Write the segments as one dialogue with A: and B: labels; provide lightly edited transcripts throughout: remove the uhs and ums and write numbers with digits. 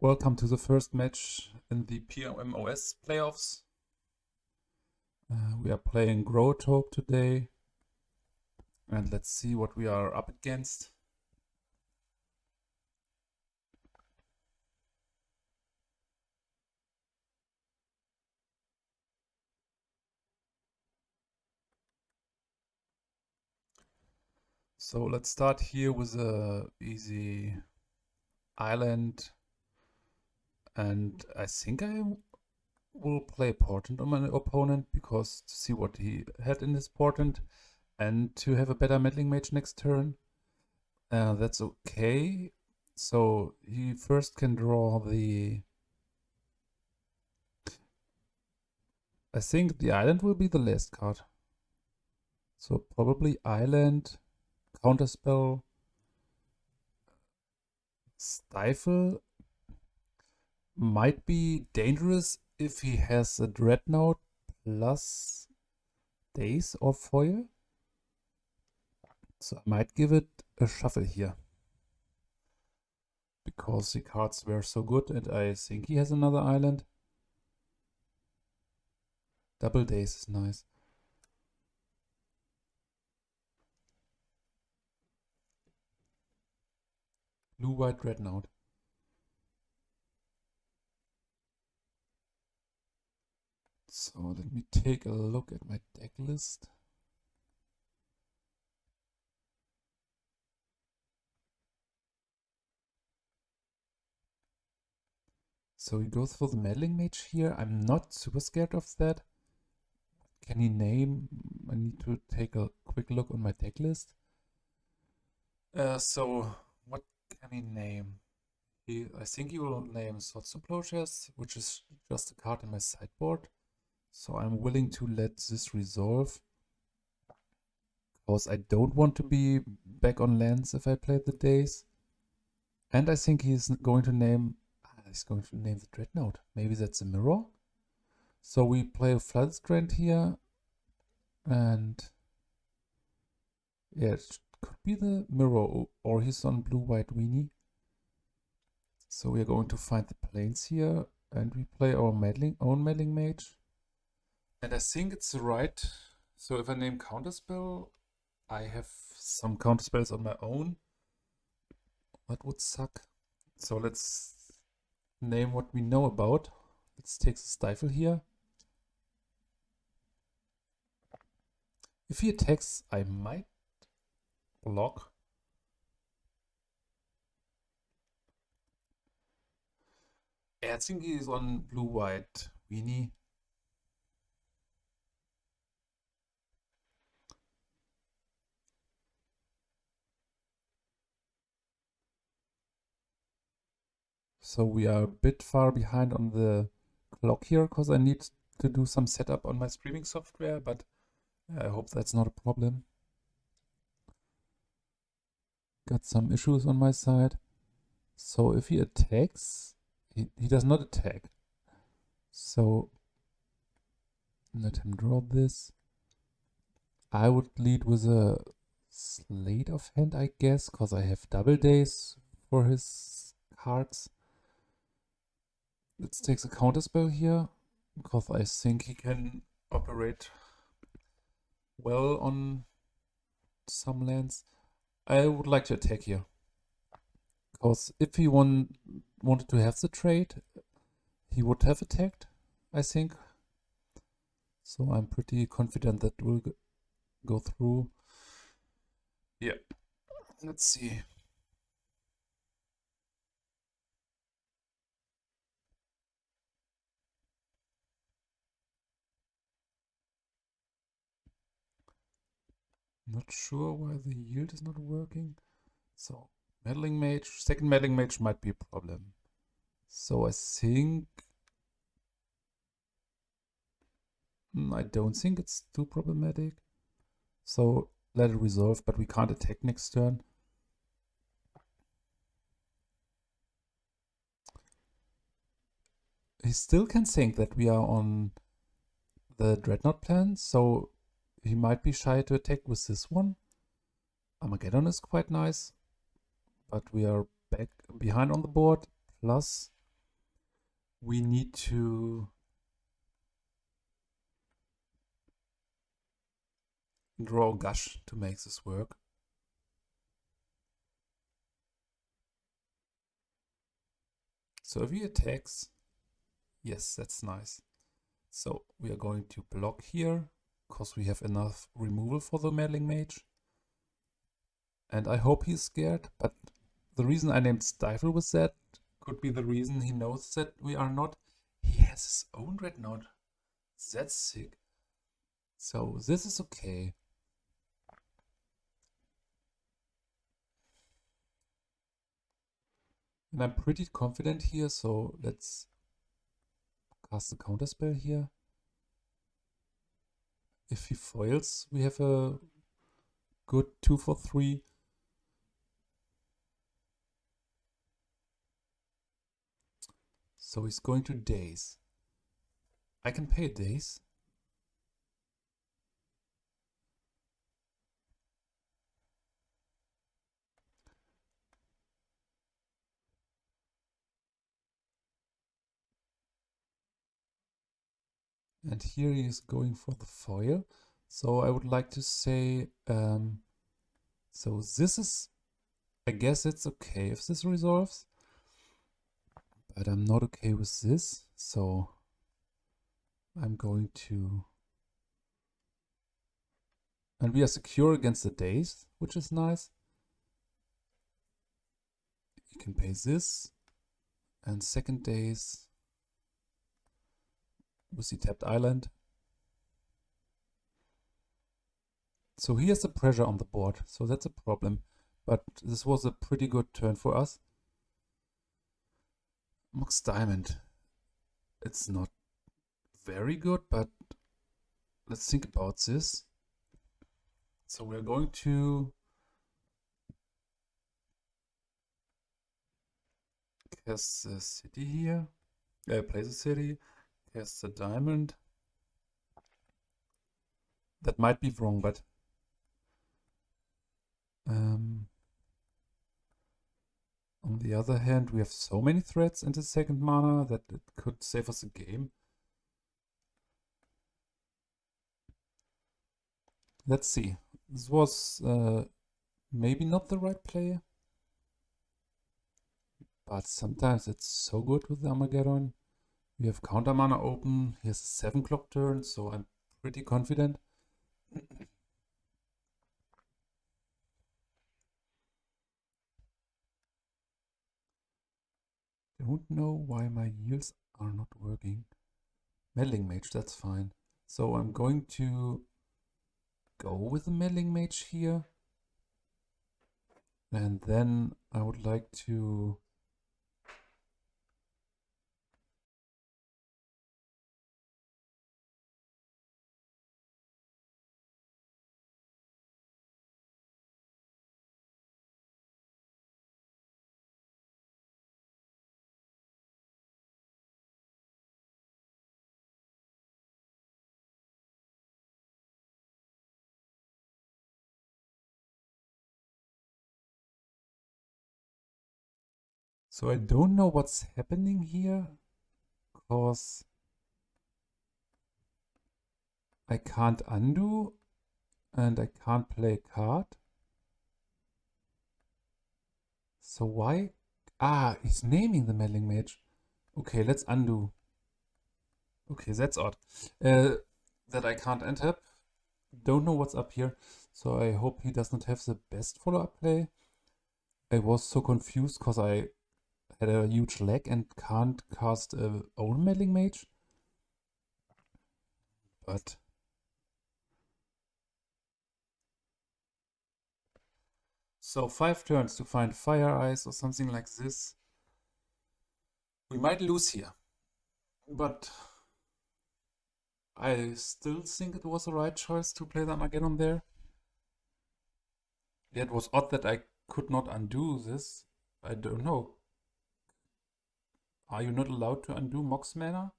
A: Welcome to the first match in the PMOS playoffs. We are playing Gro-A-Tog today. And let's see what we are up against. So let's start here with a easy island. And I think I will play Portent on my opponent because to see what he had in his Portent and to have a better Meddling Mage next turn. That's okay. So he first can draw the... I think the island will be the last card. So probably island, Counterspell, Stifle might be dangerous if he has a Dreadnought plus Daze or Foil. So I might give it a shuffle here. Because the cards were so good and I think he has another island. Double Daze is nice. Blue-white Dreadnought. So let me take a look at my deck list. So he goes for the Meddling Mage here. I'm not super scared of that. Can he name? I need to take a quick look on my deck list. So what can he name? I think he will name Swords to Plowshares, which is just a card in my sideboard. So I'm willing to let this resolve. Because I don't want to be back on lands if I play the Daze. And I think he's going to name... he's going to name the Dreadnought. Maybe that's a mirror. So we play a Flooded Strand here. And... yeah, it could be the mirror. Or he's on blue-white weenie. So we are going to find the planes here. And we play our own Meddling Mage. And I think it's right. So if I name Counterspell, I have some Counterspells on my own. That would suck. So let's name what we know about. Let's take the Stifle here. If he attacks, I might block. I think he is on blue-white weenie. So we are a bit far behind on the clock here because I need to do some setup on my streaming software, but I hope that's not a problem. Got some issues on my side. So if he attacks, he does not attack. So let him draw this. I would lead with a Sleight of Hand, I guess, because I have double Daze for his cards. Let's take the Counterspell here, because I think he can operate well on some lands. I would like to attack here. Because if he wanted to have the trade, he would have attacked, I think. So I'm pretty confident that will go through. Yeah, let's see. Not sure why the yield is not working. So, Meddling Mage, second Meddling Mage might be a problem. So I think... I don't think it's too problematic. So let it resolve, but we can't attack next turn. He still can think that we are on the Dreadnought plan, so he might be shy to attack with this one. Armageddon is quite nice, but we are back behind on the board. Plus, we need to draw Gush to make this work. So if he attacks, yes, that's nice. So we are going to block here, because we have enough removal for the Meddling Mage. And I hope he's scared, but the reason I named Stifle with that could be the reason he knows that we are not. He has his own Dreadnought. That's sick. So this is okay. And I'm pretty confident here, so let's cast the Counterspell here. If he foils, we have a good 2 for 3. So he's going to Daze. I can pay Daze. And here he is going for the foil. So I would like to say, so this is, I guess it's okay if this resolves. But I'm not okay with this. So I'm going to, and we are secure against the Daze, which is nice. You can pay this. And second Daze with the tapped island. So he has the pressure on the board, so that's a problem. But this was a pretty good turn for us. Mox Diamond. It's not very good, but let's think about this. So we're going to cast the city here. Play the city. Cast the diamond. That might be wrong, but on the other hand, we have so many threats into second mana that it could save us a game. Let's see. This was maybe not the right play, but sometimes it's so good with Armageddon. We have counter mana open. Here's a 7 clock turn, so I'm pretty confident. Don't know why my yields are not working. Meddling Mage, that's fine. So I'm going to go with the Meddling Mage here. And then I would like to so I don't know what's happening here, because I can't undo and I can't play a card. So why? Ah, he's naming the Meddling Mage. Okay, let's undo. Okay, that's odd. That I can't enter. Don't know what's up here. So I hope he does not have the best follow-up play. I was so confused because I had a huge lag and can't cast a own Meddling Mage. But so 5 turns to find Fire Eyes or something like this. We might lose here. But I still think it was the right choice to play the Armageddon there. Yeah, it was odd that I could not undo this. I don't know. Are you not allowed to undo Mox mana?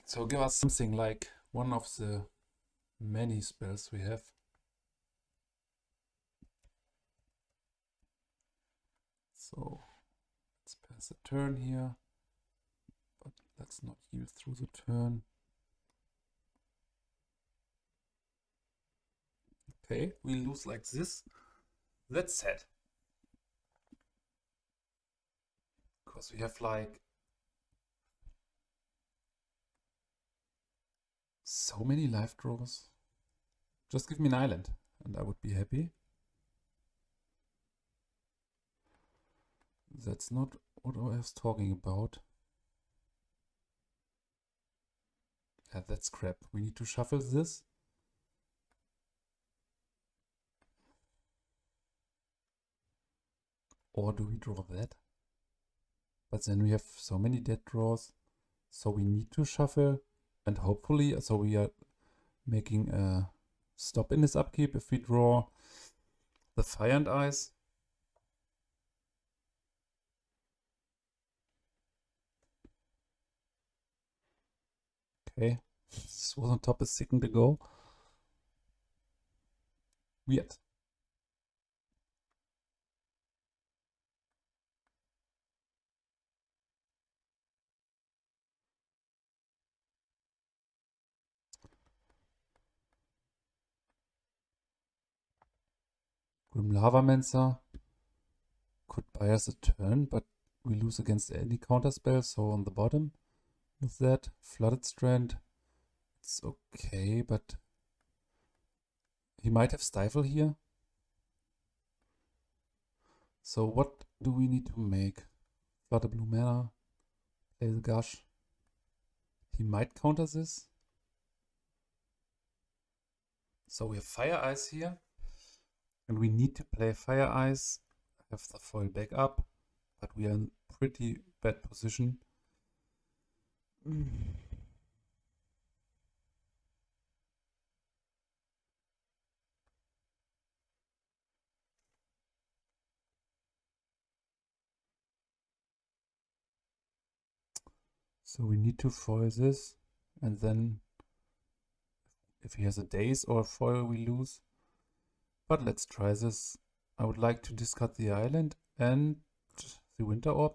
A: So give us something like one of the many spells we have. So let's pass has a turn here, but let's not heal through the turn. Okay, we lose like this. That's sad. Because we have like so many life draws. Just give me an island and I would be happy. That's not what I was talking about. Yeah, that's crap. We need to shuffle this. Or do we draw that? But then we have so many dead draws. So we need to shuffle. And hopefully, so we are making a stop in this upkeep if we draw the Fire and Ice. Okay, this was on top a second ago. Weird. Grim Lavamancer could buy us a turn, but we lose against any counterspell, so on the bottom with that. Flooded Strand, it's okay, but he might have Stifle here. So what do we need to make? Flood a blue mana, play the Gush. He might counter this. So we have Fire Ice here. And we need to play Fire Ice, have the foil back up, but we are in pretty bad position. So we need to foil this, and then if he has a Daze or a foil, we lose. But let's try this. I would like to discard the island and the Winter Orb.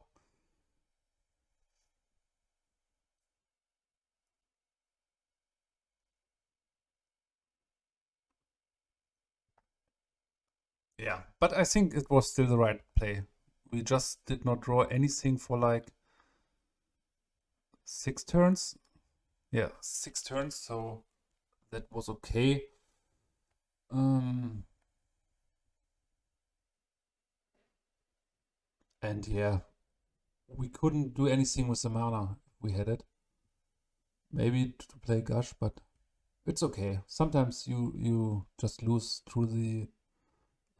A: Yeah, but I think it was still the right play. We just did not draw anything for like 6 turns. Yeah, 6 turns, so that was okay. And yeah, we couldn't do anything with the mana if we had it. Maybe to play Gush, but it's okay. Sometimes you just lose through the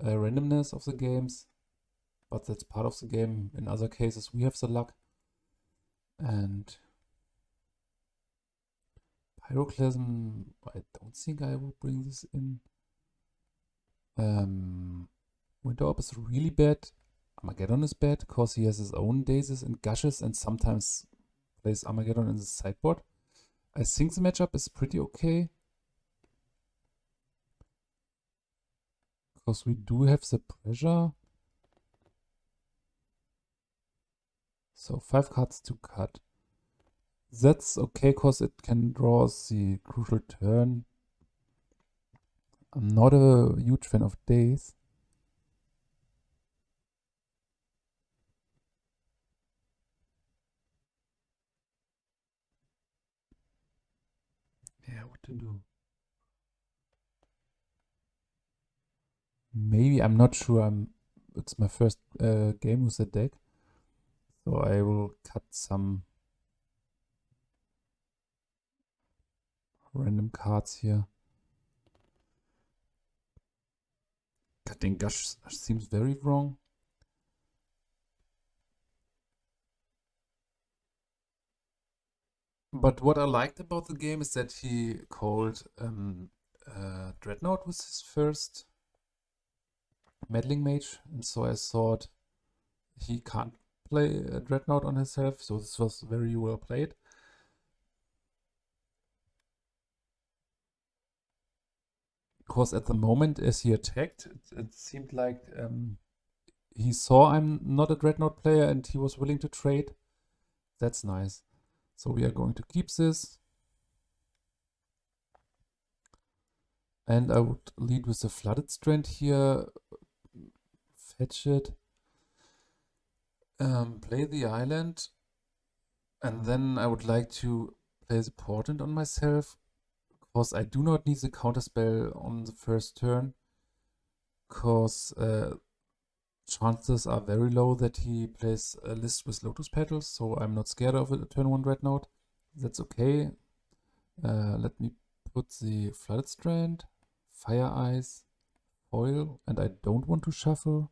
A: randomness of the games, but that's part of the game. In other cases, we have the luck. And Pyroclasm, I don't think I will bring this in. Winter Orb is really bad. Armageddon is bad because he has his own Dazes and Gushes and sometimes plays Armageddon in the sideboard. I think the matchup is pretty okay. Because we do have the pressure. So 5 cards to cut. That's okay because it can draw the crucial turn. I'm not a huge fan of Daze. Yeah, what to do? Maybe, I'm not sure. It's my first game with the deck. So I will cut some random cards here. Cutting Gush seems very wrong. But what I liked about the game is that he called Dreadnought was his first Meddling Mage, and so I thought he can't play a Dreadnought on himself, so this was very well played. Because at the moment as he attacked, it seemed like he saw I'm not a Dreadnought player and he was willing to trade. That's nice. So we are going to keep this. And I would lead with the Flooded Strand here. Fetch it. Play the island. And then I would like to play the Portent on myself. Because I do not need the Counterspell on the first turn. Because chances are very low that he plays a list with Lotus Petals. So I'm not scared of a turn 1 Dreadnought. That's okay. Let me put the Flooded Strand, Fire Ice, Foil, and I don't want to shuffle,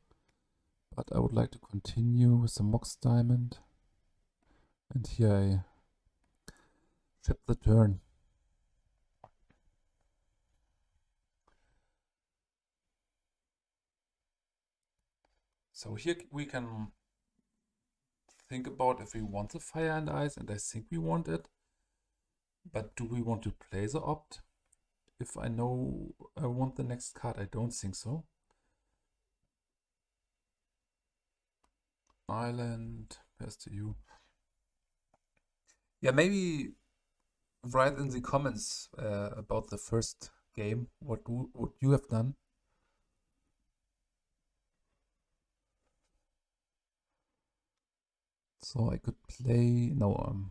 A: but I would like to continue with the Mox Diamond. And here I chip the turn. So here we can think about if we want the Fire and Ice, and I think we want it. But do we want to play the Opt? If I know I want the next card, I don't think so. Island, pass to you. Yeah, maybe write in the comments about the first game, what you have done. So I could play, no,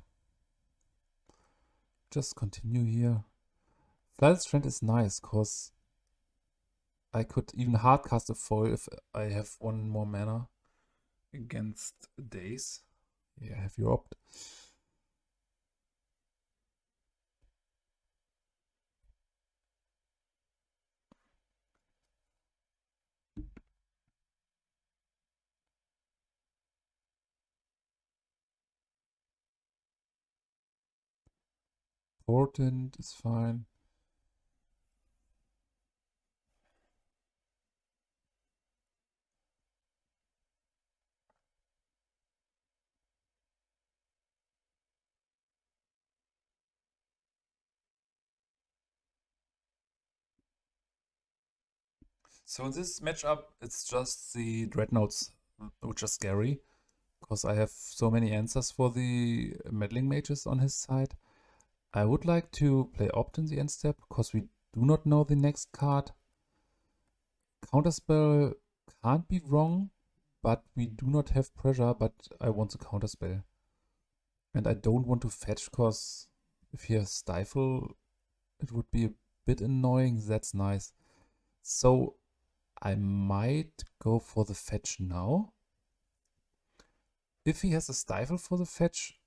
A: just continue here. Flooded Strand is nice, because I could even hardcast a foil if I have one more mana against Daze. Yeah, have your Opt. Portent is fine. So in this matchup, it's just the Dreadnoughts, which are scary, because I have so many answers for the Meddling Mages on his side. I would like to play Opt in the end step, because we do not know the next card. Counterspell can't be wrong, but we do not have pressure, but I want to Counterspell. And I don't want to fetch, because if he has Stifle, it would be a bit annoying. That's nice. So I might go for the fetch now. If he has a Stifle for the fetch,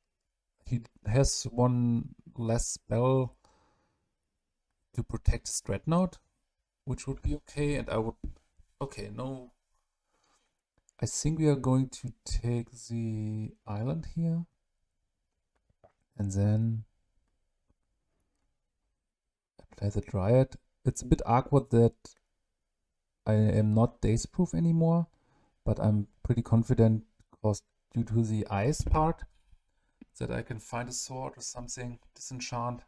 A: he has one less spell to protect his Dreadnought, which would be okay. And I would... Okay, no. I think we are going to take the island here. And then I play the Dryad. It's a bit awkward that I am not Daze proof anymore, but I'm pretty confident, because due to the ice part, that I can find a sword or something, disenchant.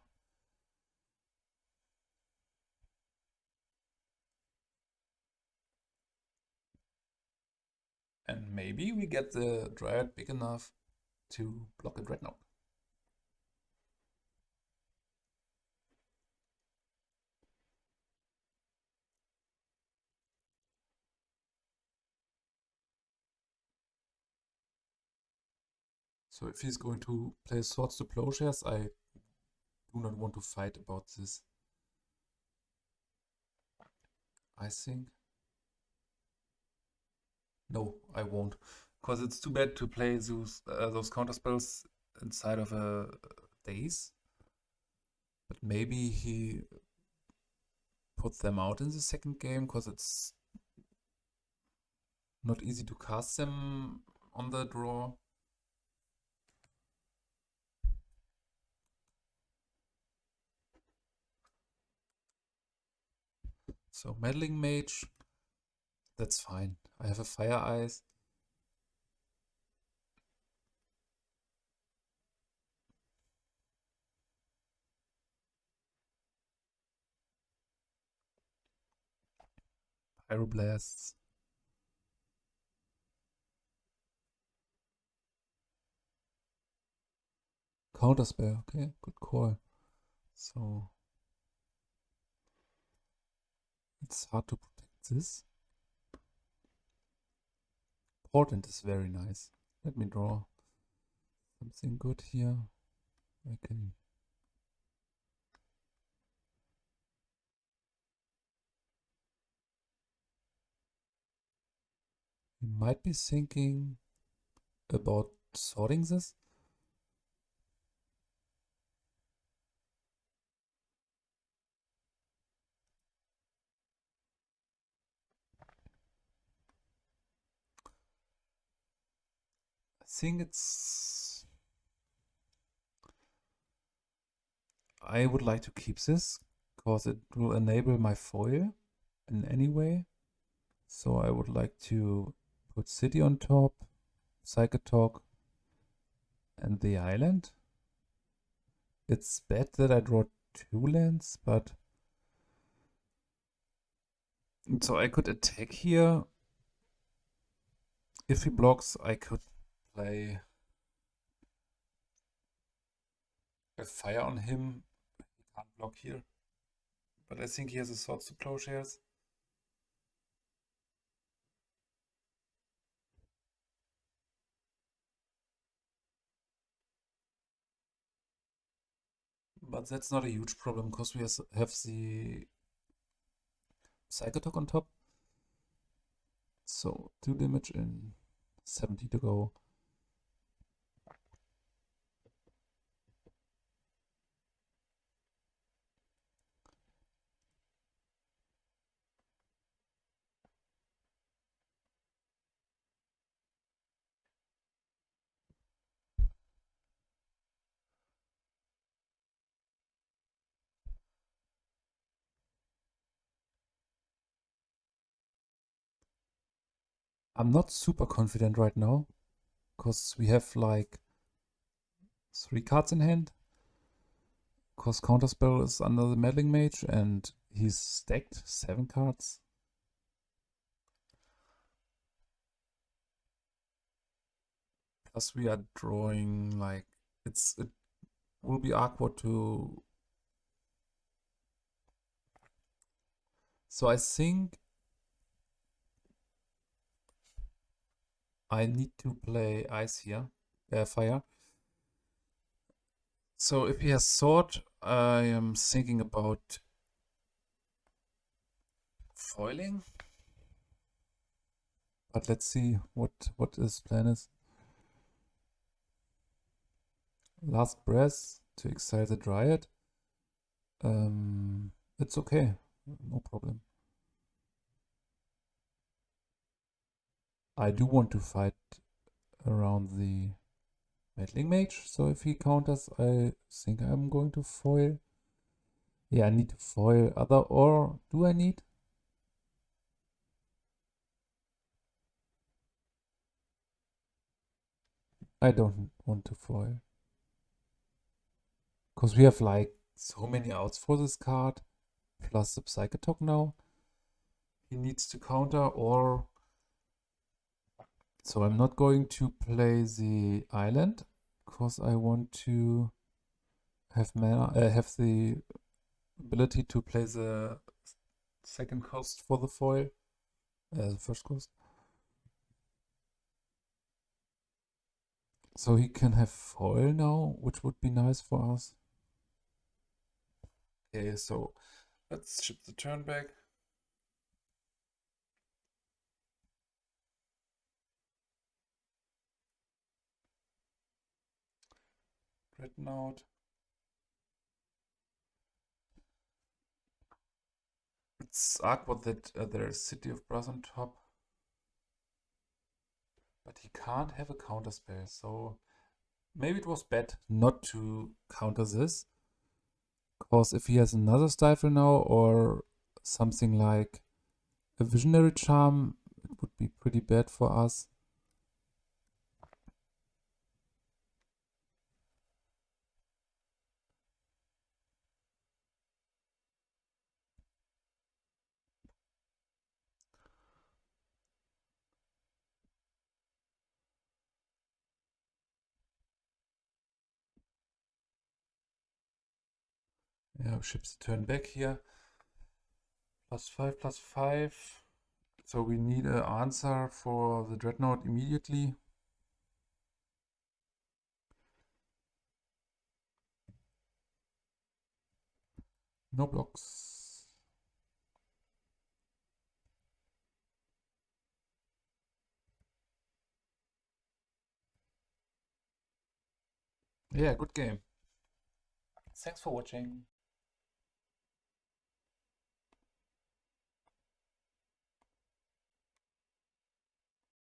A: And maybe we get the Dryad big enough to block a Dreadnought. So if he's going to play Swords to Plowshares, I do not want to fight about this. I think. No, I won't. Because it's too bad to play those counterspells inside of a Daze. But maybe he put them out in the second game, because it's not easy to cast them on the draw. So Meddling Mage, that's fine. I have a Fire Ice. Pyroblasts. Counterspell, okay, good call. So it's hard to protect this. Portent is very nice. Let me draw something good here. I can. You might be thinking about sorting this. I think it's. I would like to keep this because it will enable my foil in any way. So I would like to put city on top, Psychatog, and the island. It's bad that I draw 2 lands, but so I could attack here. If he blocks, I could play a fire on him. He can't block here. But I think he has a Swords to Plowshares. But that's not a huge problem because we have the Psychatog on top. So 2 damage in 70 to go. I'm not super confident right now because we have like 3 cards in hand. Because Counterspell is under the Meddling Mage and he's stacked 7 cards. Plus we are drawing like it will be awkward to. So I think I need to play ice here, fire. So if he has sword, I am thinking about foiling. But let's see what his plan is. Last breath to exile the Dryad. It's okay, no problem. I do want to fight around the Meddling Mage, so if he counters, I think I'm going to foil. Yeah, I need to foil other, or do I need? I don't want to foil. Because we have like so many outs for this card, plus the Psychatog now. He needs to counter, or. So I'm not going to play the island, because I want to have mana, have the ability to play the second cost for the foil, the first cost. So he can have foil now, which would be nice for us. Okay, so let's ship the turn back. Dreadnought. It's awkward that there's City of Brass on top. But he can't have a counterspell, so maybe it was bad not to counter this. Because if he has another Stifle now, or something like a Visionary Charm, it would be pretty bad for us. Yeah, ships the turn back here. +5, +5. So we need an answer for the Dreadnought immediately. No blocks. Yeah, good game. Thanks for watching.